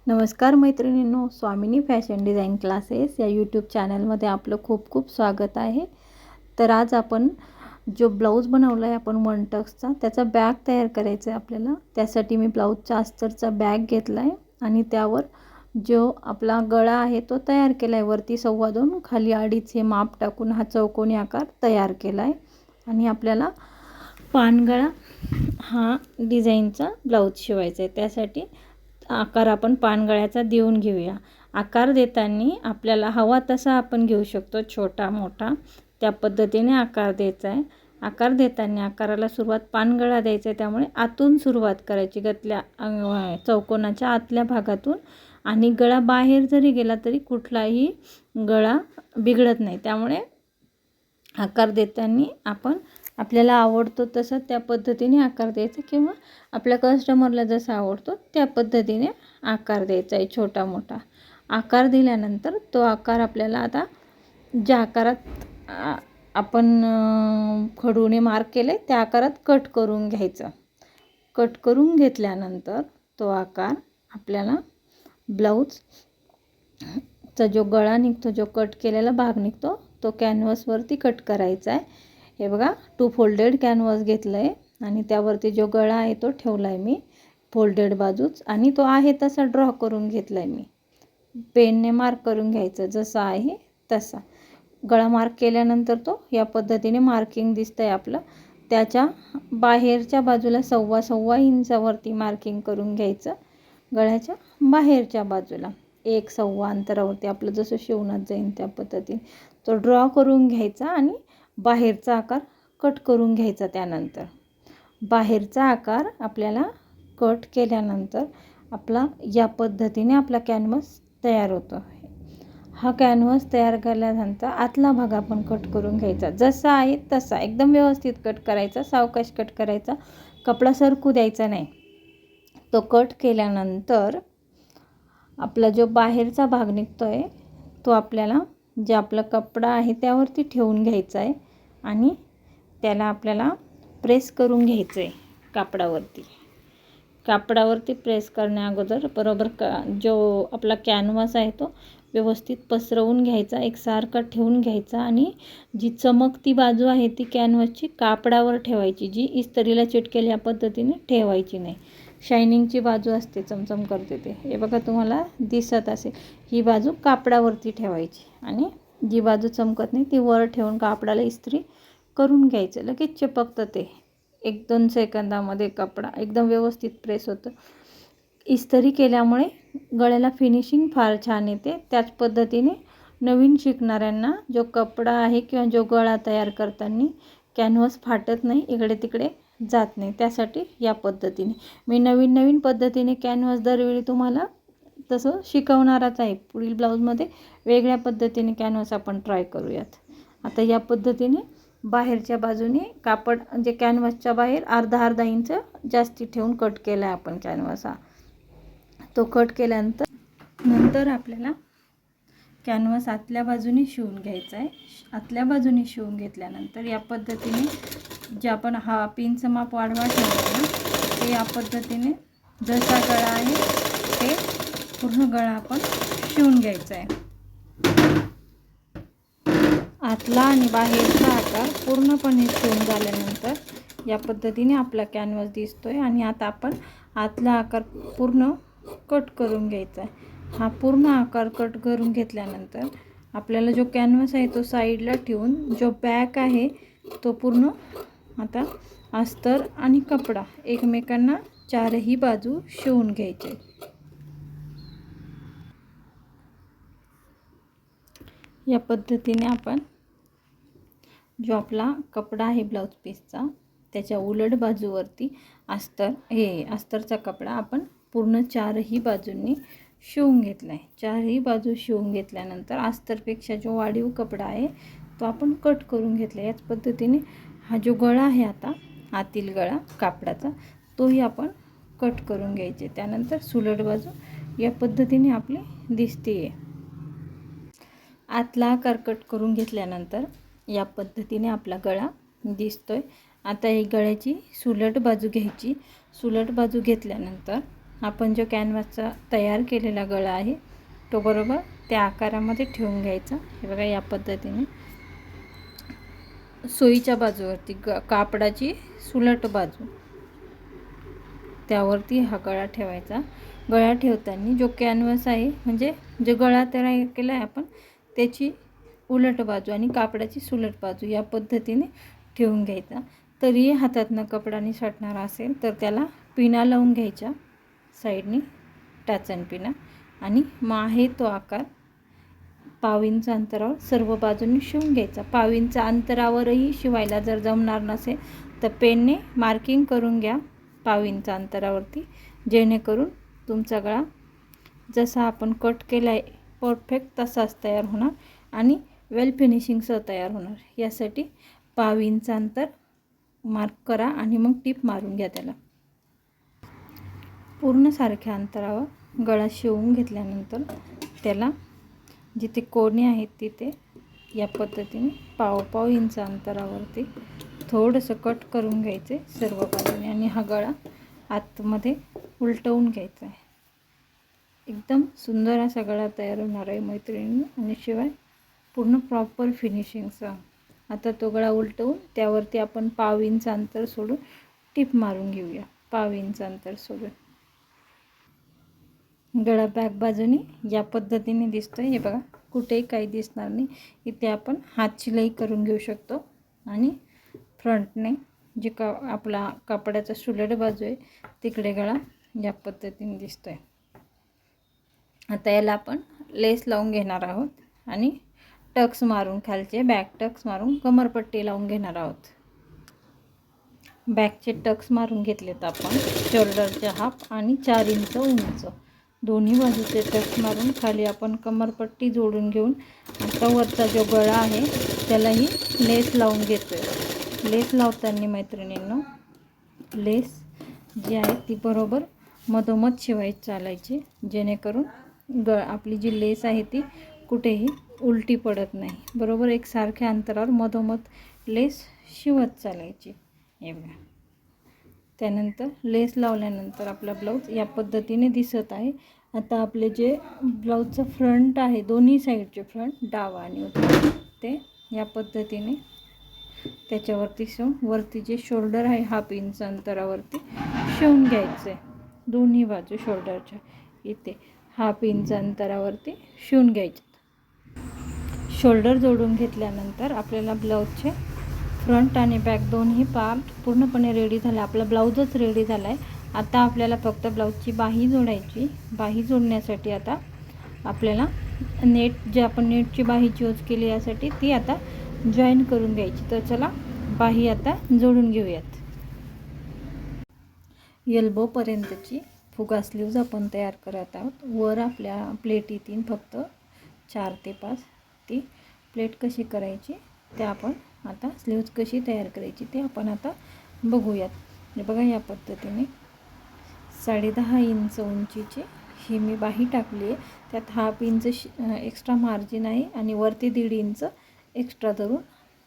नमस्कार मैत्रिणींनो, स्वामिनी fashion design classes या यूट्यूब चॅनलमध्ये आपलं खूप खूप स्वागत आहे। तर आज आपण जो ब्लाऊज बनवला आहे आपण वन टक्सचा, त्याचा बॅग तयार करायचा आहे आपल्याला। त्यासाठी मी ब्लाऊजचा अस्तरचा बॅग घेतला आहे आणि त्यावर जो आपला गळा आहे तो तयार केला आहे। वरती 2.25 खाली 2.5 हे माप टाकून हा चौकोनी आकार तयार केला आहे आणि आपल्याला पानगळा हा डिझाईनचा ब्लाऊज शिवायचा आहे। त्यासाठी आकार आपण पानगळ्याचा देऊन घेऊया। आकार देताना आपल्याला हवा तसा आपण घेऊ शकतो, छोटा मोठा त्या पद्धतीने आकार द्यायचा आहे। आकार देताना आकाराला सुरुवात पानगळा द्यायचा आहे, त्यामुळे आतून सुरुवात करायची, गतल्या चौकोनाच्या आतल्या भागातून। आणि गळा बाहेर जरी गेला तरी कुठलाही गळा बिघडत नाही, त्यामुळे आकार देताना आपण आपल्याला आवडतो तसा त्या पद्धतीने आकार द्यायचा किंवा आपल्या कस्टमरला जसा आवडतो त्या पद्धतीने आकार द्यायचा आहे। छोटा मोठा आकार दिल्यानंतर तो आकार आपल्याला आता ज्या आकारात आपण खडूने मार्क केले त्या आकारात कट करून घ्यायचं। कट करून घेतल्यानंतर तो आकार आपल्याला ब्लाऊजचा जो गळा निघतो, जो कट केलेला भाग निघतो, तो कॅनव्हासवरती कट करायचा आहे। हे बघा, 2 फोल्डेड कॅनव्हास घेतलं आहे आणि त्यावरती जो गळा आहे तो ठेवला आहे मी फोल्डेड बाजूच, आणि तो आहे तसा ड्रॉ करून घेतला आहे। मी पेनने मार्क करून घ्यायचं, जसा आहे तसा गळा मार्क केल्यानंतर तो या पद्धतीने मार्किंग दिसतंय आपलं। त्याच्या बाहेरच्या बाजूला 1.25 इंचावरती मार्किंग करून घ्यायचं। गळ्याच्या बाहेरच्या बाजूला 1.25 अंतरावरती आपलं जसं शिवण्यात जाईल त्या पद्धतीने तो ड्रॉ करून घ्यायचा आणि बाहेरचा आकार कट करून घ्यायचा। त्यानंतर बाहेरचा आकार आपल्याला कट केल्यानंतर आपला या पद्धतीने आपला कॅनव्हास तयार होतो। हा कॅनव्हास तयार केल्यानंतर आतला भाग आपण कट करून घ्यायचा, जसा आहे तसा एकदम व्यवस्थित कट करायचा, सावकाश कट करायचा, कपडा सरकू द्यायचा नाही। तो कट केल्यानंतर आपला जो बाहेरचा भाग निघतोय तो आपल्याला जे आपला कपडा आहे त्यावरती ठेवून घ्यायचा आहे आणि त्याला आपल्याला प्रेस करून घ्यायचं आहे। कापडावरती प्रेस करण्या अगोदर बरोबर जो आपला कॅनव्हास आहे तो व्यवस्थित पसरवून घ्यायचा, एकसारखा ठेवून घ्यायचा आणि जी चमकती बाजू आहे ती कॅनव्हासची कापडावर ठेवायची, जी इस्त्रीला चिटकेल या पद्धतीने ठेवायची नाही। शायनिंगची बाजू असते, चमचम करते ते, हे बघा तुम्हाला दिसत असेल, ही बाजू कापडावरती ठेवायची आणि जी बाजू चमकत नाही ती वर ठेवून कापडाला इस्त्री करून घ्यायचं। लगेच चिपकतं ते, 1-2 सेकंदामध्ये कपडा एकदम व्यवस्थित प्रेस होतं। इस्त्री केल्यामुळे गळ्याला फिनिशिंग फार छान येते। त्याच पद्धतीने नवीन शिकणाऱ्यांना जो कपडा आहे किंवा जो गळा तयार करताना कॅनव्हास फाटत नाही, इकडे तिकडे जात नाही, त्यासाठी या पद्धतीने मी नवीन पद्धतीने कॅनव्हास दरवेळी तुम्हाला तसं शिकवणारच आहे। पुढील ब्लाऊजमध्ये वेगळ्या पद्धतीने कॅनव्हास आपण ट्राय करूयात। आता या पद्धतीने बाहेरच्या बाजूने कापड म्हणजे कॅनव्हासच्या बाहेर अर्धा इंच जास्ती ठेवून कट केला आहे आपण कॅनव्हास हा। तो कट केल्यानंतर आपल्याला कॅनव्हास आतल्या बाजूने शिवून घ्यायचा आहे। आतल्या बाजूने शिवून घेतल्यानंतर या पद्धतीने जे आपण हा पिनचं माप वाढवा ठेवलं ना, ते या पद्धतीने जसा गळा आहे ते पूर्ण गळा आपण शिवून घ्यायचा आहे। आतला आणि बाहेरचा आकार पूर्णपणे शिवून झाल्यानंतर या पद्धतीने आपला कॅनव्हास दिसतोय आणि आता आपण आतला आकार पूर्ण कट करून घ्यायचा आहे। हा पूर्ण आकार कट करून घेतल्यानंतर आपल्याला जो कॅनव्हास आहे तो साईडला ठेवून जो बॅक आहे तो पूर्ण आता अस्तर आणि कपडा एकमेकांना चारही बाजू शिवून घ्यायचे। या पद्धतीने आपण जो आपला कपडा आहे ब्लाऊज पीसचा त्याच्या उलट बाजूवरती अस्तरचा कपडा आपण पूर्ण चारही बाजूंनी शिवून घेतला आहे। चारही बाजू शिवून घेतल्यानंतर अस्तरपेक्षा जो वाढीव कपडा आहे तो आपण कट करून घेतला। याच पद्धतीने हा जो गळा आहे आता आतील गळा कापडाचा तोही आपण कट करून घ्यायचे। त्यानंतर सुलट बाजू या पद्धतीने आपली दिसते। आतला आकार कट करून घेतल्यानंतर या पद्धतीने आपला गळा दिसतोय। आता ही गळ्याची सुलट बाजू घ्यायची। सुलट बाजू घेतल्यानंतर आपण जो कॅनव्हासचा तयार केलेला गळा आहे तो बरोबर त्या आकारामध्ये ठेवून घ्यायचा. हे बघा या पद्धतीने सोयीच्या बाजूवरती कापडाची सुलट बाजू त्यावरती हा गळा ठेवायचा. गळा ठेवताना जो कॅनव्हास आहे म्हणजे जो गळा तयार केला आहे आपण त्याची उलट बाजू आणि कापडाची सुलट बाजू या पद्धतीने ठेवून घ्यायचा. तरी हातातनं कपडा निसटणार असेल तर त्याला पिना लावून घ्यायच्या साईडनी, टाचन पिना, आणि मग आहे तो आकार पाव इंच अंतरावर सर्व बाजूंनी शिवून घ्यायचा. पाव इंच अंतरावरही शिवायला जर जमणार नसेल तर पेनने मार्किंग करून घ्या पाव इंच अंतरावरती, जेणेकरून तुमचा गळा जसा आपण कट केला आहे परफेक्ट तसाच तयार होणार आणि वेल फिनिशिंगसह तयार होणार. यासाठी पाव इंच अंतर मार्क करा आणि मग टीप मारून घ्या त्याला. पूर्ण सारख्या अंतरावर गळा शिवून घेतल्यानंतर त्याला जिथे कोणे आहेत तिथे या पद्धतीने पाव इंच अंतरावरती थोडंसं कट करून घ्यायचे सर्व बाजूने आणि हा गळा आतमध्ये उलटवून घ्यायचा आहे. एकदम सुंदर असा गळा तयार होणार आहे मैत्रिणींनो, आणि शिवाय पूर्ण प्रॉपर फिनिशिंगचा. आता तो गळा उलटवून त्यावरती आपण पाव इंच अंतर सोडून टीप मारून घेऊया. पाव इंच अंतर सोडून गळा बॅक बाजूने या पद्धतीने दिसतोय. हे बघा कुठेही काही दिसणार नाही. इथे आपण हात शिलाई करून घेऊ शकतो आणि फ्रंटने जे आपला कापडाचा सुलट बाजू आहे तिकडे गळा या पद्धतीने दिसतोय. आता याला आपण लेस लावून घेणार आहोत आणि टक्स मारून खालचे बॅक टक्स मारून कमरपट्टी लावून घेणार आहोत. बॅकचे टक्स मारून घेतलेत आपण शोल्डरच्या हाफ आणि 4 इंच उंच दोन्ही बाजूचे टक्स मारून खाली आपण कमरपट्टी जोडून घेऊन आता वरचा जो गळा आहे त्यालाही लेस लावून घेतोय. लेस लावताना मैत्रिणींनो लेस जी आहे ती बरोबर मधोमध शिवायची चालायची, जेणेकरून आपली जी लेस आहे ती कुठेही उलटी पडत नाही. बरोबर एकसारख्या अंतरावर मधोमध लेस शिवत चालायची. हे बघा. त्यानंतर लेस लावल्यानंतर आपला ब्लाऊज या पद्धतीने दिसत आहे. आता आपले जे ब्लाऊजचं फ्रंट आहे दोन्ही साईडचे फ्रंट डावा आणि उजवा ते या पद्धतीने त्याच्यावरती शिवून वरती जे शोल्डर आहे हाफ इंच अंतरावरती शिवून घ्यायचं आहे. दोन्ही बाजू शोल्डरच्या इथे हाफ इंच अंतरावरती शिवून घ्यायचे. शोल्डर जोडून घेतल्यानंतर आपल्याला ब्लाऊजचे फ्रंट आणि बॅक दोन्ही पार्ट पूर्णपणे रेडी झाले. आपला ब्लाऊजच रेडी झाला आहे. आता आपल्याला फक्त ब्लाऊजची बाही जोडायची. बाही जोडण्यासाठी आता आपल्याला नेट जे आपण नेटची बाहीची यूज केली यासाठी ती आता जॉईन करून घ्यायची. तर चला बाही आता जोडून घेऊयात. एल्बोपर्यंतची फुगा स्लीव्ज आपण तयार करत आहोत. वर आपल्या प्लेट येतील फक्त 4 ते 5. ती प्लेट कशी करायची ते आपण आता स्लीव्ज कशी तयार करायची ते आपण आता बघूयात. हे बघा या पद्धतीने 10.5 इंच उंचीची ही मी बाही टाकली आहे. त्यात हाफ इंच एक्स्ट्रा मार्जिन आहे आणि वरती 1.5 इंच एक्स्ट्रा धरून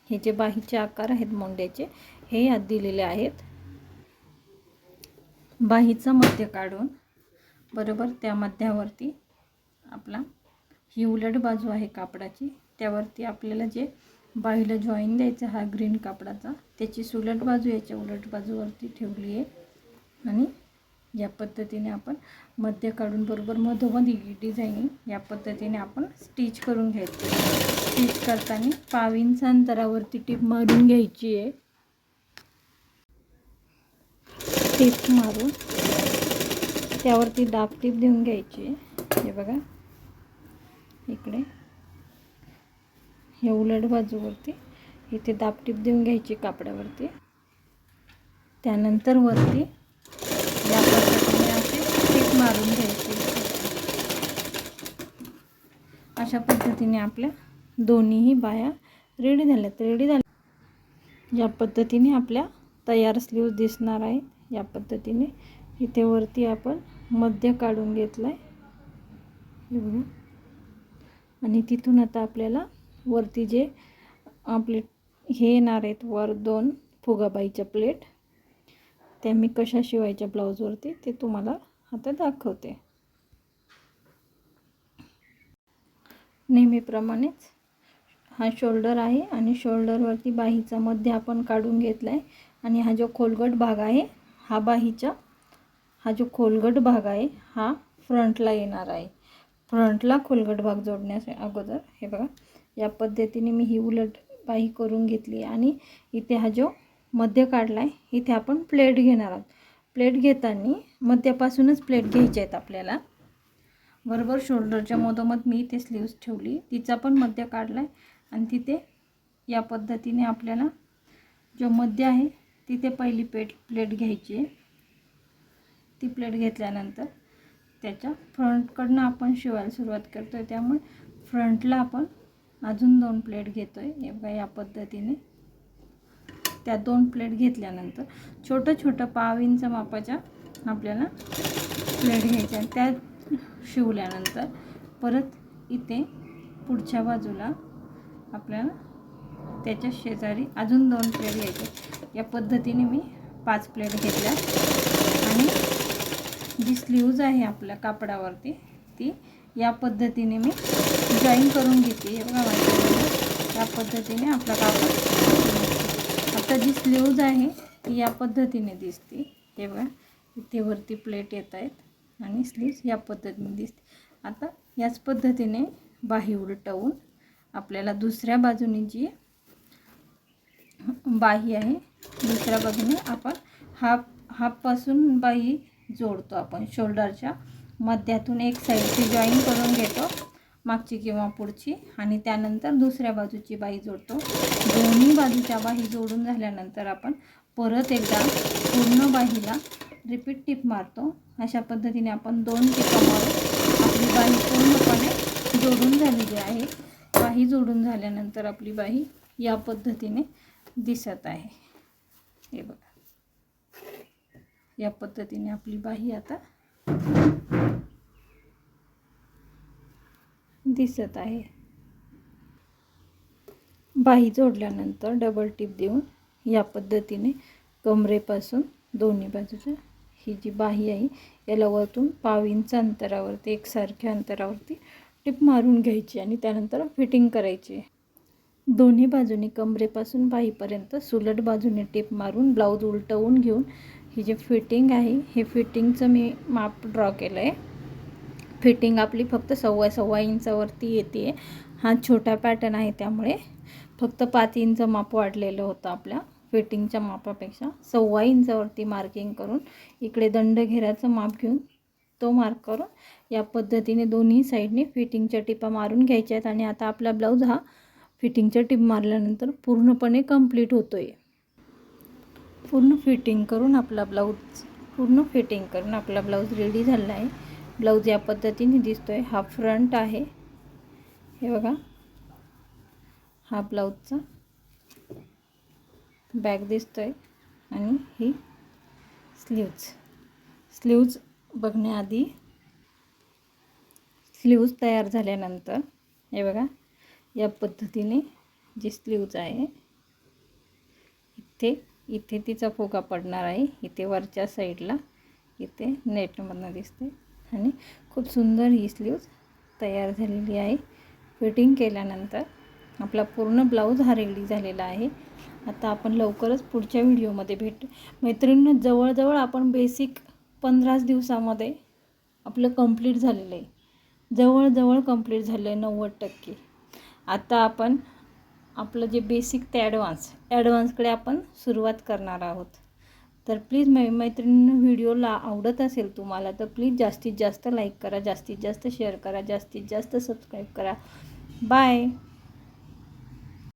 हे जे बाहीचे आकार आहेत मोंड्याचे हे यात दिलेले आहेत. बाहीचा मध्य काढून बरोबर त्या मध्यावरती आपला ही उलट बाजू आहे कापडाची त्यावरती आपल्याला जे बाहीला जॉईन द्यायचा हा ग्रीन कापडाचा त्याची सुलट बाजू याच्या उलट बाजूवरती ठेवली आहे आणि या पद्धतीने आपण मध्य काढून बरोबर मधोमध ही डिझाईनिंग या पद्धतीने आपण स्टिच करून घ्यायचं. स्टिच करताना पाव इंच अंतरावरती टीप मारून घ्यायची आहे. टीप मारून त्यावरती दाब टीप देऊन घ्यायची आहे. हे बघा इकडे हे उलट बाजूवरती इथे दाब टीप देऊन घ्यायची कापडावरती. त्यानंतर वरती या पद्धतीने अशी टीप मारून घ्यायची. अशा पद्धतीने आपल्या दोन्हीही बाया रेडी झाल्या. या पद्धतीने आपल्या तयार स्लीव्ज दिसणार आहेत. या पद्धतीने इथे वरती आपण मध्य काढून घेतलं आहे आणि तिथून आता आपल्याला वरती जे आपले हे येणार आहेत वर 2 फुगाबाईच्या प्लेट त्या मी कशा शिवायच्या ब्लाऊजवरती ते तुम्हाला आता दाखवते. नेहमीप्रमाणेच हा शोल्डर आहे आणि शोल्डरवरती बाहीचा मध्य आपण काढून घेतला आहे आणि हा जो खोलगट भाग आहे हा जो खोलगट भाग आहे हा फ्रंटला येणार आहे. फ्रंटला खोलगट भाग जोडण्यास अगोदर हे बघा या पद्धतीने मी ही उलट बाही करून घेतली आणि इथे हा जो मध्य काढला आहे इथे आपण प्लेट घेणार आहोत. प्लेट घेताना मध्यापासूनच प्लेट घ्यायची आहेत आपल्याला. बरोबर शोल्डरच्या मधोमध मी इथे स्लीव्स ठेवली, तिचा पण मध्य काढला आहे आणि तिथे या पद्धतीने आपल्याला जो मध्य आहे तिथे पहिली प्लेट घ्यायची आहे. ती प्लेट घेतल्यानंतर त्याच्या फ्रंटकडनं आपण शिवायला सुरुवात करतो आहे, त्यामुळे फ्रंटला आपण अजून 2 प्लेट घेतो आहे. हे बघा या पद्धतीने त्या 2 प्लेट घेतल्यानंतर छोटं पाव इंच मापाच्या आपल्याला प्लेट घ्यायच्या. त्या शिवल्यानंतर परत इथे पुढच्या बाजूला आपल्याला त्याच्या शेजारी अजून 2 प्लेट घ्यायच्या. या पद्धतीने मी 5 प्लेट घेतल्या आणि जी स्लीव्ज आहे आपल्या कापडावरती ती या पद्धतीने मी जॉईन करून घेते. हे बघा या पद्धतीने आपला कापड आता जी स्लीव्ज आहे ती या पद्धतीने दिसते. हे बघा इथे वरती प्लेट येत आहेत आणि स्लीव्ज या पद्धतीने दिसते. आता याच पद्धतीने बाही उलटवून आपल्याला दुसऱ्या बाजूने जी बाही आहे दुसऱ्या बाजूने आपण हाफपासून बाही जोडतो. आपण शोल्डरच्या मध्यातून एक साईडची जॉईन करून घेतो, मागची किंवा पुढची, आणि त्यानंतर दुसऱ्या बाजूची बाही जोडतो. दोन्ही बाजूच्या बाही जोडून झाल्यानंतर आपण परत एकदा पूर्ण बाहीला रिपीट टिप मारतो. अशा पद्धतीने आपण 2 टिपा मारून आपली बाही पूर्णपणे जोडून झालेली आहे. बाही जोडून झाल्यानंतर आपली बाही या पद्धतीने दिसत आहे. हे बघा या पद्धतीने आपली बाही आता दिसत आहे. बाही जोडल्यानंतर डबल टिप देऊन या पद्धतीने कमरेपासून दोन्ही बाजूच्या ही जी बाही आहे याला वरतून पाव इंच अंतरावरती एकसारख्या अंतरावरती टिप मारून घ्यायची आणि त्यानंतर फिटिंग करायची. दोन्ही बाजूनी कमरेपासून बाहीपर्यंत सुलट बाजूने टिप मारून ब्लाऊज उलटवून घेऊन ही जी फिटिंग आहे हे फिटिंगचं मी माप ड्रॉ केलं आहे. फिटिंग आपली फक्त 1.25 इंचावरती येते. हा छोटा पॅटर्न आहे त्यामुळे फक्त 5 इंच माप वाढलेलं होतं आपल्या फिटिंगच्या मापापेक्षा. 1.25 इंचावरती मार्किंग करून इकडे दंड घेराचं माप घेऊन तो मार्क करून या पद्धतीने दोन्ही साईडने फिटिंगच्या टिपा मारून घ्यायच्या आहेत. आणि आता आपला ब्लाऊज हा फिटिंगच्या टिप मारल्यानंतर पूर्णपणे कंप्लीट होतो आहे. पूर्ण फिटिंग करून आपला ब्लाऊज रेडी झाला आहे. ब्लाऊज या पद्धतीने दिसतो आहे. हा फ्रंट आहे, हे बघा हा ब्लाऊजचा बॅक दिसतो आहे आणि ही स्लीव्ज बघण्याआधी स्लीव्ज तयार झाल्यानंतर हे बघा या पद्धतीने जी स्लीव्ज आहे इथे तिचा फुगा पडणार आहे. इथे वरच्या साईडला इथे नेटमधनं दिसते आणि खूप सुंदर ही स्लीव्ज तयार झालेली आहे. फिटिंग केल्यानंतर आपला पूर्ण ब्लाऊज हा रेडी झालेला आहे. आता आपण लवकरच पुढच्या व्हिडिओमध्ये भेटू. मैत्रिणींनो, जवळजवळ आपण बेसिक 15 दिवसामध्ये आपलं कंप्लीट झालेलं आहे. जवळजवळ कंप्लीट झालं आहे 90%. आता आपण आपलं जे बेसिक ते ॲडव्हान्सकडे आपण सुरुवात करणार आहोत. तर प्लीज मैत्रिणींनो, व्हिडिओला आवडत असेल तुम्हाला तर प्लीज जास्तीत जास्त लाईक करा, जास्तीत जास्त शेअर करा, जास्तीत जास्त सबस्क्राईब करा. बाय.